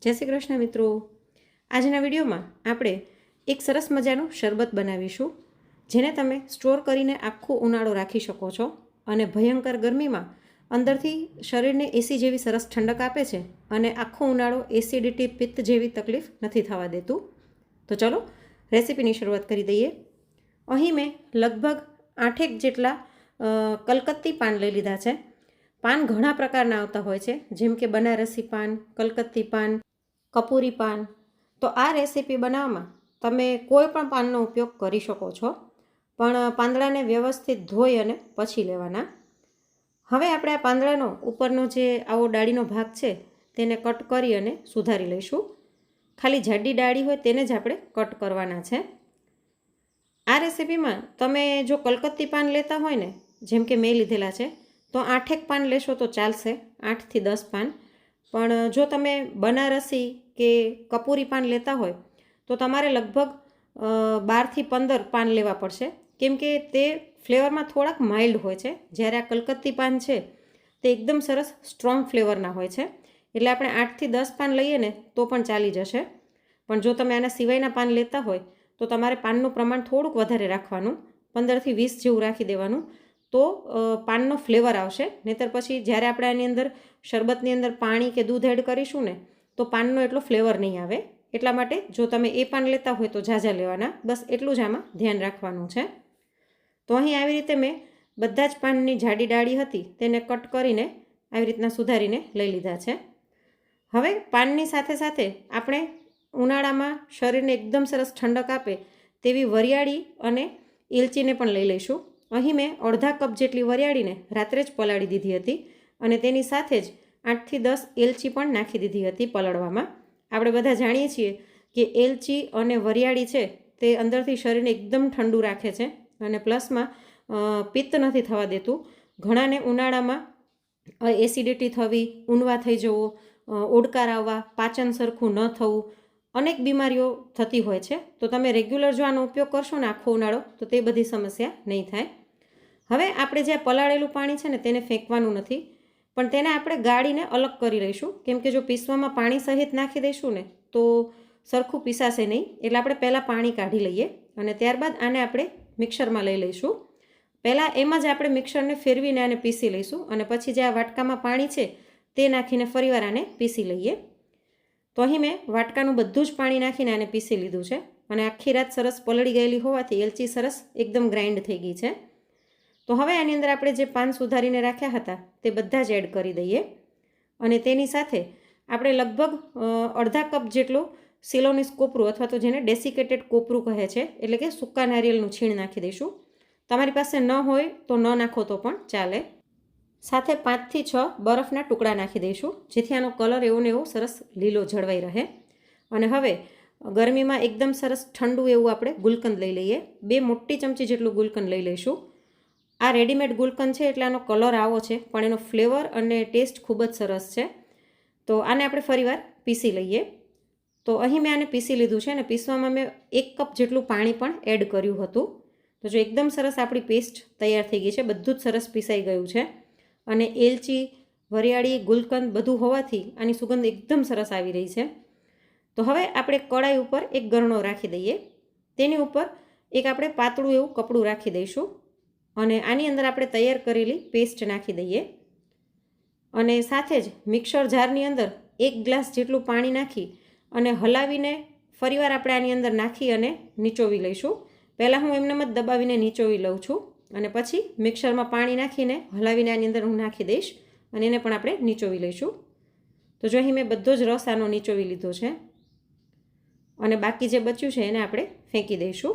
જય શ્રી કૃષ્ણ મિત્રો। આજના વિડીયોમાં આપણે એક સરસ મજાનું શરબત બનાવીશું, જેને તમે સ્ટોર કરીને આખો ઉનાળો રાખી શકો છો અને ભયંકર ગરમીમાં અંદરથી શરીરને એસી જેવી સરસ ઠંડક આપે છે અને આખો ઉનાળો એસિડિટી પિત્ત જેવી તકલીફ નથી થવા દેતું। તો ચલો રેસીપીની શરૂઆત કરી દઈએ। અહીં મેં લગભગ 8 જેટલા કલકત્તી પાન લઈ લીધા છે। પાન ઘણા પ્રકારના આવતા હોય છે, જેમ કે બનારસી પાન, કલકત્તી પાન, કપૂરી પાન। તો આ રેસીપી બનાવવામાં તમે કોઈ પણ પાનનો ઉપયોગ કરી શકો છો, પણ પાંદડાને વ્યવસ્થિત ધોઈ અને પછી લેવાના। હવે આપણે આ પાંદડાનો ઉપરનો જે આવો ડાળીનો ભાગ છે તેને કટ કરી અને સુધારી લઈશું। ખાલી જાડી ડાળી હોય તેને જ આપણે કટ કરવાના છે। આ રેસીપીમાં તમે જો કલકત્તી પાન લેતા હોય ને, જેમ કે મેં લીધેલા છે, તો 8 પાન લેશો તો ચાલશે, 8 થી 10 પાન। પણ જો તમે બનારસી કે કપૂરી પાન લેતા હોય તો તમારે લગભગ 12 થી 15 પાન લેવા પડશે, કેમ કે તે ફ્લેવરમાં થોડાક માઇલ્ડ હોય છે, જ્યારે આ કલકત્તી પાન છે તે એકદમ સરસ સ્ટ્રોંગ ફ્લેવરના હોય છે। એટલે આપણે 8 થી 10 પાન લઈએ ને તો પણ ચાલી જશે। પણ જો તમે આના સિવાયના પાન લેતા હોય તો તમારે પાનનું પ્રમાણ થોડુંક વધારે રાખવાનું, 15 થી 20 જેવું રાખી દેવાનું, તો પાનનો ફ્લેવર આવશે। નહીતર પછી જ્યારે આપણે આની અંદર શરબતની અંદર પાણી કે દૂધ એડ કરીશું ને તો પાનનો એટલો ફ્લેવર નહીં આવે। એટલા માટે જો તમે એ પાન લેતા હોય તો ઝાઝા લેવાના, બસ એટલું જ આમાં ધ્યાન રાખવાનું છે। તો અહીં આવી રીતે મેં બધા જ પાનની જાડી ડાળી હતી તેને કટ કરીને આવી રીતના સુધારીને લઈ લીધા છે। હવે પાનની સાથે સાથે આપણે ઉનાળામાં શરીરને એકદમ સરસ ઠંડક આપે તેવી વરિયાળી અને એલચીને પણ લઈ લઈશું। અહીં મેં અડધા કપ જેટલી વરિયાળીને રાત્રે જ પલાળી દીધી હતી અને તેની સાથે જ 8 થી 10 એલચી પણ નાખી દીધી હતી પલળવામાં। આપણે બધા જાણીએ છીએ કે એલચી અને વરિયાળી છે તે અંદરથી શરીરને એકદમ ઠંડુ રાખે છે અને પ્લસમાં પિત્ત નથી થવા દેતું। ઘણાને ઉનાળામાં એસિડિટી થવી, ઊનવા થઈ જવો, ઓડકાર આવવા, પાચન સરખું ન થવું, અનેક બીમારીઓ થતી હોય છે। તો તમે રેગ્યુલર જો આનો ઉપયોગ કરશો ને આખો ઉનાળો તો તે બધી સમસ્યા નહીં થાય। હવે આપણે જે પલાળેલું પાણી છે ને તેને ફેંકવાનું નથી, પણ તેને આપણે ગાળીને અલગ કરી લઈશું, કેમ કે જો પીસવામાં પાણી સહિત નાખી દઈશું ને તો સરખું પીસાશે નહીં। એટલે આપણે પહેલાં પાણી કાઢી લઈએ અને ત્યારબાદ આને આપણે મિક્સરમાં લઈ લઈશું। પહેલાં એમ જ આપણે મિક્સરને ફેરવીને આને પીસી લઈશું અને પછી જે આ વાટકામાં પાણી છે તે નાખીને ફરીવાર આને પીસી લઈએ। તો અહીં મેં વાટકાનું બધું જ પાણી નાખીને આને પીસી લીધું છે અને આખી રાત સરસ પલળી ગયેલી હોવાથી એલચી સરસ એકદમ ગ્રાઇન્ડ થઈ ગઈ છે। તો હવે આની અંદર આપણે જે પાન સુધારીને રાખ્યા હતા તે બધા જ એડ કરી દઈએ અને તેની સાથે આપણે લગભગ અડધા કપ જેટલું સિલોનીસ કોપરું અથવા તો જેને ડેસિકેટેડ કોપરું કહે છે, એટલે કે સૂકા નારિયેળનું છીણ નાખી દઈશું। તમારી પાસે ન હોય તો ન નાખો તો પણ ચાલે। સાથે 5 થી 6 બરફના ટુકડા નાખી દઈશું, જેથી આનો કલર એવો ને એવો સરસ લીલો જળવાઈ રહે। અને હવે ગરમીમાં એકદમ સરસ ઠંડુ એવું આપણે ગુલકંદ લઈ લઈએ। 2 મોટી ચમચી જેટલું ગુલકંદ લઈ લઈશું। આ રેડીમેડ ગુલકંદ છે એટલે આનો કલર આવો છે, પણ એનો ફ્લેવર અને ટેસ્ટ ખૂબ જ સરસ છે। તો આને આપણે ફરીવાર પીસી લઈએ। તો અહીં મેં આને પીસી લીધું છે અને પીસવામાં મેં 1 કપ જેટલું પાણી પણ એડ કર્યું હતું। તો જો એકદમ સરસ આપણી પેસ્ટ તૈયાર થઈ ગઈ છે, બધું જ સરસ પીસાઈ ગયું છે અને એલચી, વરિયાળી, ગુલકંદ બધું હોવાથી આની સુગંધ એકદમ સરસ આવી રહી છે। તો હવે આપણે કડાઈ ઉપર એક ગરણો રાખી દઈએ, તેની ઉપર એક આપણે પાતળું એવું કપડું રાખી દઈશું અને આની અંદર આપણે તૈયાર કરેલી પેસ્ટ નાખી દઈએ અને સાથે જ મિક્સર જારની અંદર 1 ગ્લાસ જેટલું પાણી નાખી અને હલાવીને ફરીવાર આપણે આની અંદર નાખી અને નીચોવી લઈશું। પહેલાં હું એમને જ દબાવીને નીચોવી લઉં છું અને પછી મિક્સરમાં પાણી નાખીને હલાવીને આની અંદર હું નાખી દઈશ અને એને પણ આપણે નીચોવી લઈશું। તો જો અહીં મેં બધો જ રસ આનો નીચોવી લીધો છે અને બાકી જે બચ્યું છે એને આપણે ફેંકી દઈશું।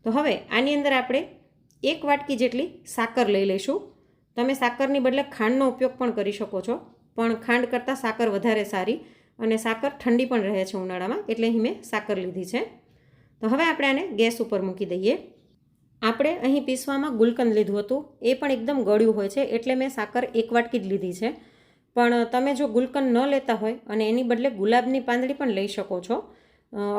તો હવે આની અંદર આપણે 1 વાટકી જેટલી સાકર લઈ લઈશું। તમે સાકરની બદલે ખાંડનો ઉપયોગ પણ કરી શકો છો, પણ ખાંડ કરતાં સાકર વધારે સારી અને સાકર ઠંડી પણ રહે છે ઉનાળામાં, એટલે અહીં મેં સાકર લીધી છે। તો હવે આપણે આને ગેસ ઉપર મૂકી દઈએ। આપણે અહીં પીસવામાં ગુલકંદ લીધું હતું, એ પણ એકદમ ગળ્યું હોય છે, એટલે મેં સાકર 1 વાટકી જ લીધી છે। પણ તમે જો ગુલકંદ ન લેતા હોય અને એની બદલે ગુલાબની પાંદડી પણ લઈ શકો છો,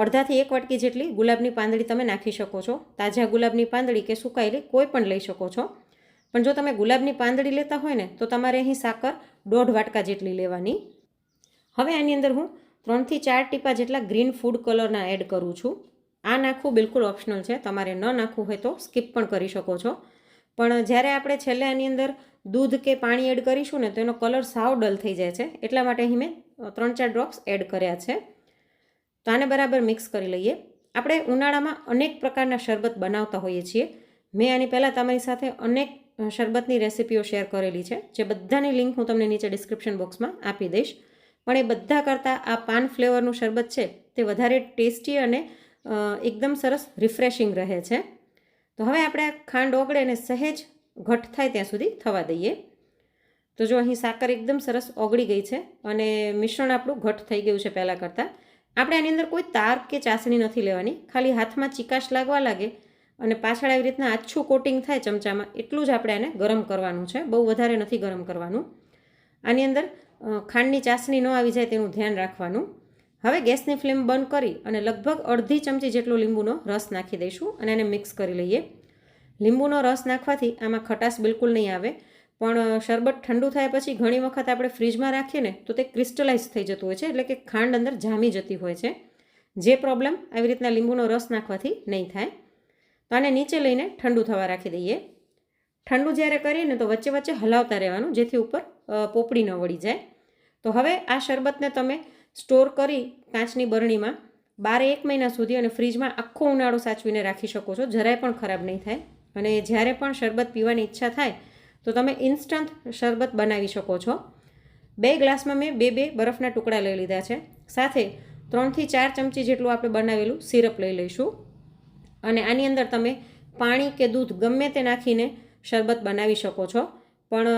અડધાથી 1 વાટકી જેટલી ગુલાબની પાંદડી તમે નાખી શકો છો। તાજા ગુલાબની પાંદડી કે સુકાયેલી કોઈ પણ લઈ શકો છો, પણ જો તમે ગુલાબની પાંદડી લેતા હોય ને તો તમારે અહીં સાકર 1.5 વાટકા જેટલી લેવાની। હવે આની અંદર હું 3 થી 4 ટીપા જેટલા ગ્રીન ફૂડ કલરના એડ કરું છું. આ નાખવું બિલકુલ ઓપ્શનલ છે, તમારે ન નાખવું હોય તો સ્કીપ પણ કરી શકો છો. પણ જ્યારે આપણે છેલ્લે આની અંદર દૂધ કે પાણી એડ કરીશું ને તો એનો કલર સાવ ડલ થઈ જાય છે, એટલા માટે અહીં મેં 3-4 ડ્રોપ્સ એડ કર્યા છે. તો આને બરાબર મિક્સ કરી લઈએ. આપણે ઉનાળામાં અનેક પ્રકારના શરબત બનાવતા હોઈએ છીએ. મેં આની પહેલાં તમારી સાથે અનેક શરબતની રેસિપીઓ શેર કરેલી છે, જે બધાની લિંક હું તમને નીચે ડિસ્ક્રિપ્શન બોક્સમાં આપી દઈશ. પણ એ બધા કરતાં આ પાન ફ્લેવરનું શરબત છે તે વધારે ટેસ્ટી અને એકદમ સરસ રિફ્રેશિંગ રહે છે. તો હવે આપણે આ ખાંડ ઓગળે અને સહેજ ઘટ થાય ત્યાં સુધી થવા દઈએ. તો જો અહીં સાકર એકદમ સરસ ઓગળી ગઈ છે અને મિશ્રણ આપણું ઘટ થઈ ગયું છે પહેલાં કરતાં. આપણે આની અંદર કોઈ તાર કે ચાસણી નથી લેવાની, ખાલી હાથમાં ચીકાશ લાગવા લાગે અને પાછળ આવી રીતના આછું કોટિંગ થાય ચમચામાં એટલું જ આપણે આને ગરમ કરવાનું છે, બહુ વધારે નથી ગરમ કરવાનું. આની અંદર ખાંડની ચાસણી ન આવી જાય તેનું ધ્યાન રાખવાનું. હવે ગેસની ફ્લેમ બંધ કરી અને લગભગ અડધી ચમચી જેટલો લીંબુનો રસ નાખી દઈશું અને એને મિક્સ કરી લઈએ. લીંબુનો રસ નાખવાથી આમાં ખટાશ બિલકુલ નહીં આવે, પણ શરબત ઠંડુ થાય પછી ઘણી વખત આપણે ફ્રીજમાં રાખીએ ને તો તે ક્રિસ્ટલાઇઝ થઈ જતું હોય છે, એટલે કે ખાંડ અંદર જામી જતી હોય છે. જે પ્રોબ્લેમ આવી રીતના લીંબુનો રસ નાખવાથી નહીં થાય. તો આને નીચે લઈને ઠંડુ થવા રાખી દઈએ. ઠંડુ જ્યારે કરીએ ને તો વચ્ચે વચ્ચે હલાવતા રહેવાનું, જેથી ઉપર પોપડી ન વળી જાય. તો હવે આ શરબતને તમે સ્ટોર કરી કાચની બરણીમાં 12-1 મહિના સુધી અને ફ્રીજમાં આખો ઉનાળો સાચવીને રાખી શકો છો, જરાય પણ ખરાબ નહીં થાય. અને જ્યારે પણ શરબત પીવાની ઈચ્છા થાય તો તમે ઇન્સ્ટન્ટ શરબત બનાવી શકો છો. 2 ગ્લાસમાં મેં 2 બરફના ટુકડા લઈ લીધા છે, સાથે 3 થી 4 ચમચી જેટલું આપણે બનાવેલું સિરપ લઈ લઈશું. અને આની અંદર તમે પાણી કે દૂધ ગમે તે નાખીને શરબત બનાવી શકો છો, પણ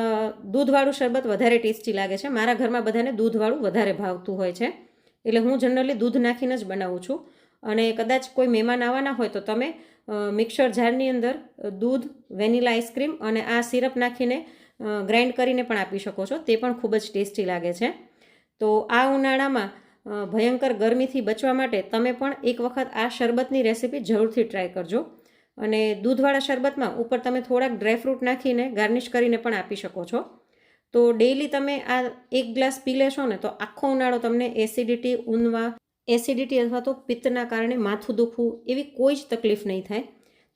દૂધવાળું શરબત વધારે ટેસ્ટી લાગે છે. મારા ઘરમાં બધાને દૂધવાળું વધારે ભાવતું હોય છે, એટલે હું જનરલી દૂધ નાખીને જ બનાવું છું. અને કદાચ કોઈ મહેમાન આવવાના હોય તો તમે મિક્સર જારની અંદર દૂધ, વેનીલા આઈસ્ક્રીમ અને આ સિરપ નાખીને ગ્રાઇન્ડ કરીને પણ આપી શકો છો, તે પણ ખૂબ જ ટેસ્ટી લાગે છે. તો આ ઉનાળામાં ભયંકર ગરમીથી બચવા માટે તમે પણ એક વખત આ શરબતની રેસિપી જરૂરથી ટ્રાય કરજો. અને દૂધવાળા શરબતમાં ઉપર તમે થોડાક ડ્રાયફ્રૂટ નાખીને ગાર્નિશ કરીને પણ આપી શકો છો. તો ડેઈલી તમે આ 1 ગ્લાસ પી લેશો ને તો આખો ઉનાળો તમને એસિડિટી, ઊંધવા, એસિડિટી અથવા તો પિત્તના કારણે માથું દુખવું એવી કોઈ જ તકલીફ નહીં થાય.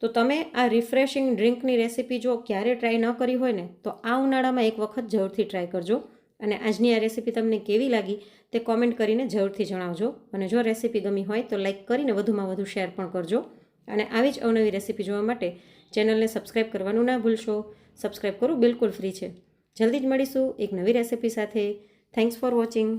તો તમે આ રિફ્રેશિંગ ડ્રિંકની રેસિપી જો ક્યારે ટ્રાય ન કરી હોય ને તો આ ઉનાળામાં એક વખત જરૂરથી ટ્રાય કરજો. અને આજની આ રેસિપી તમને કેવી લાગી તે કોમેન્ટ કરીને જરૂરથી જણાવજો. અને જો રેસિપી ગમી હોય તો લાઈક કરીને વધુમાં વધુ શેર પણ કરજો. અને આવી જ અવનવી રેસિપી જોવા માટે ચેનલને સબસ્ક્રાઈબ કરવાનું ના ભૂલશો. સબસ્ક્રાઈબ કરવું બિલકુલ ફ્રી છે. જલ્દી જ મળીશું એક નવી રેસિપી સાથે. Thanks for watching.